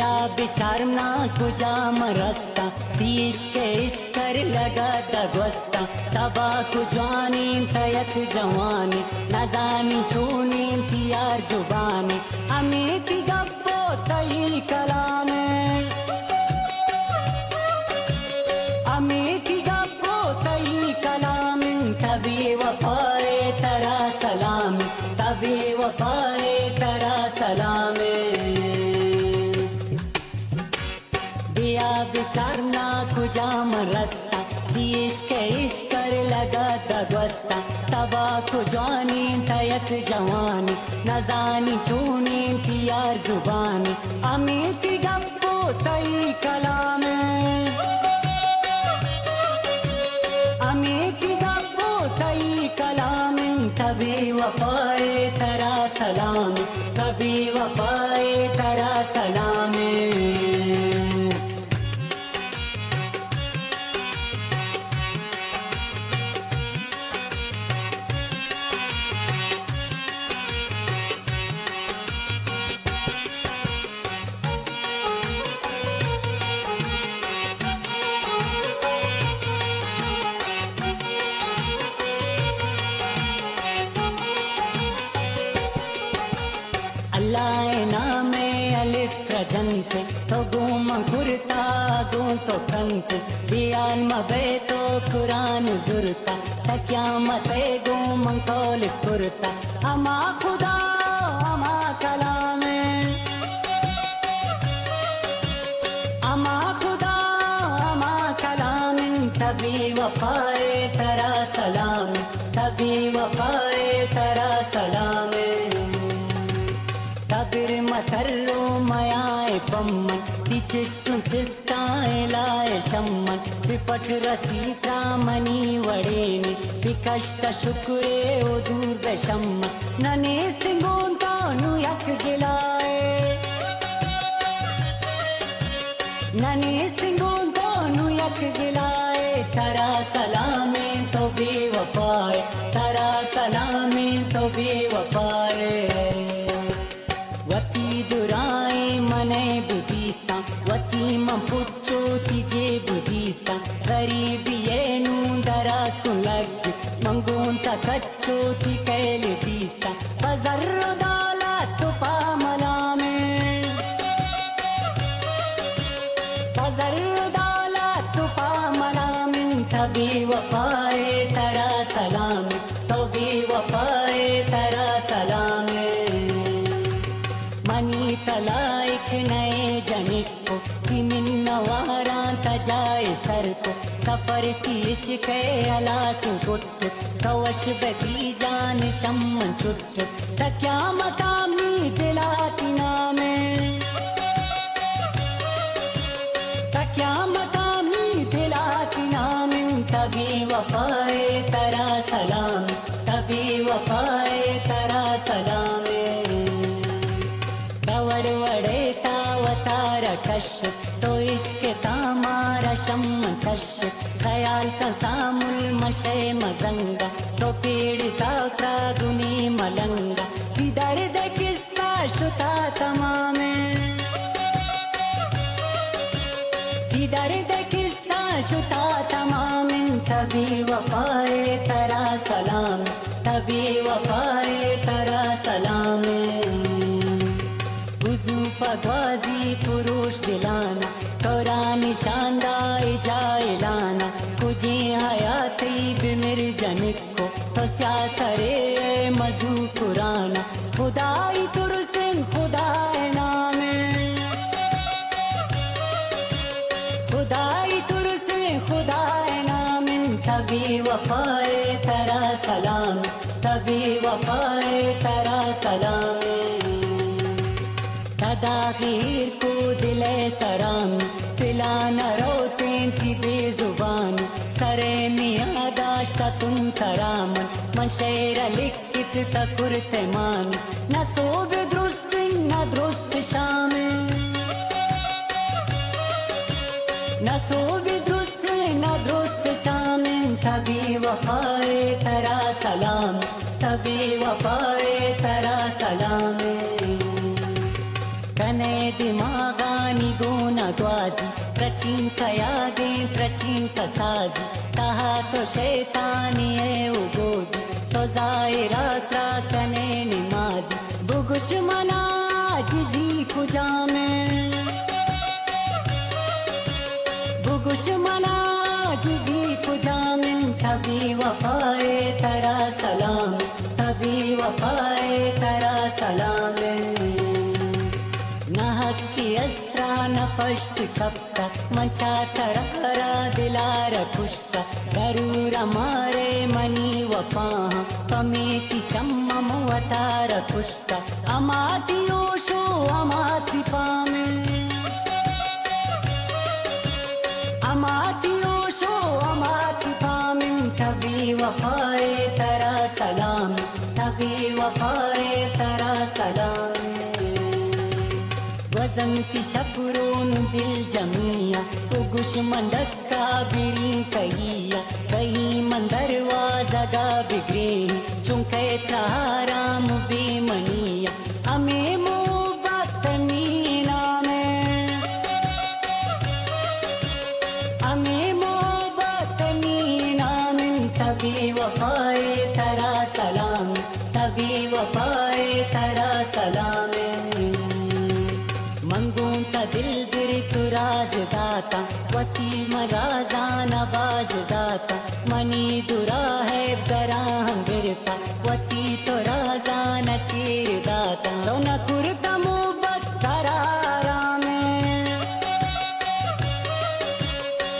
बिया बिचारना कुजाम रस्ता तीस के इसकर लगा दगवस्ता तबा कुजानी तयक जवानी नजानी छूनी तियार जुबानी हमें की गप्पो तई कलामे हमें की गप्पो तई कलामे तभी वफाए तरा सलाम तभी वफाए तरा सलामे बिया बिचारना कुजाम रस्ता तीस के इसकर लगा दगवस्ता तबा कुजानी तयक जवानी नजानी चूनी तियार जुबानी हमें की गप्पो तई कलामे हमें की गप्पो तई कलामे तभी वफाए तरा सलाम तभी वफाए तरा सलामे अल्लाह नामे अलिफ रजंत तो गुम गुरता गु तो कंत बियान मबे तो कुरान जुरता तक्यामत गुम कौल कुरता अमा खुदा अमा कलामे अमा खुदा अमा कलाम तभी वफाए तरा सलाम तभी वफाए तरा सलामे तबिर मतर्रो मयाए पम्मन तिचिट्टु सिस्ताए लाए शम्मन विपट रसीता मनी वड़ेनी विकष्ट शुक्रे ओ दूर बेशम्मन नने सिंगों तानु यक गिलाए नने सिंगों तानु यक गिलाए तरा सलामे तो बेवफाए तरा सलामे तो बेवफाए वती दुराए मने बुदीस्ता वती मपुच्चो तिजे बुदीस्ता गरीबी येनु दरा कुलग मंगून तकच्चो ति कैल दीस्ता बजर्रो दाला तुपा मलामे बजर्रो दाला तुपा मलामे तभी वफाए तरा सलाम तभी वफाए तरा सलामे मनी तलाइक नए जनिक को कि मिन्नवारा तजाए सर को सफर की इश्क अला सुगुट कवश बगी जान शम्मन छुट तक्या मकामी दिलाती नामे तक्या मकामी दिलाती नामे तभी वफाए तरा सलाम तभी वफाए तरा सलामे वड़े तावतार कश तो इश्क तामारा शम्म छश ख्याल का सामुल मशे मजंगा तो पीड़िता त्रागुनी मलंगा कि दर्द किस्सा शुता तमामे कि दर्द किस्सा शुता तमामे तभी वफाए तरा सलाम तभी वफाए तरा सलामे पगवाजी पुरुष दिलाना तोरा निशानदाई जाए लाना कुजी हयाती बिमिर जनिक को तो स्यासरे मधु कुराना खुदाई तुरसिन खुदाए नामे खुदाई तुरसिन खुदाए नामे तभी वफाए तरा सलाम तभी वफाए तरा सलामे तदाखीर को दिले सराम पिलाना रोते की बेजुबान सरे मियाँ दाश्ता तुम तराम मन शेर लिखित तकुरते मान न सोब दुरुस्त न दुरुस्त शामे न सोब दुरुस्त न दुरुस्त शामे तभी वफाए तरा सलाम तभी वफाए तरा सलामे कने दिमाग मागानी गोना द्वाजी प्रचीन का यादें प्रचीन का साजी कहा तो शैतानी है उगोदी तो जायरा त्रा कने निमाजी बुगुश मना जिजी कुजा में बुगुश मना जिजी कुजा में तभी वफाए तेरा सलाम तभी वफाए तेरा सलाम न हक्की अस्त्रा न पश्त कपता मंचा तरारा दिलार खुश्ता जरूर हमारे मनी वफा कमी की चम्मम वतार खुश्ता अमाती ओशो अमाती पामे अमाती ओशो अमाती पामे तभी वफाए तेरा सलाम तभी वफाए तेरा सलाम वजन की शबरों दिल जमिया उगुश मंडक्का बिरी कहिया कहीं मंदरवा जगा बिगरे चुंके ताराम बेमनिया हमें मोहब्बत मीना में हमें मोहब्बत मीना में तभी वफाए तेरा सलाम तभी वफाए तेरा सलाम मंगूं ता दिल दिर तू राज दाता वती मराजा नवाज दाता मनी दुरा है दरा हम गिरता वती तो राजा न चीर दाता तो न कुरता मोहब्बत करारा में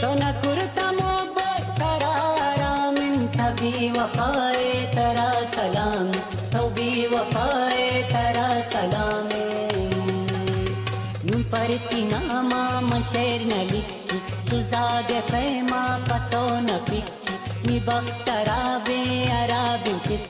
तो न कुरता मोहब्बत करारा में तभी वफाए तेरा सलाम तभी वफाए तेरा सलाम परती नामा मशेर न लिखी तुजाग पैमा पतो न पिक्की निबख्तराबे अराब किस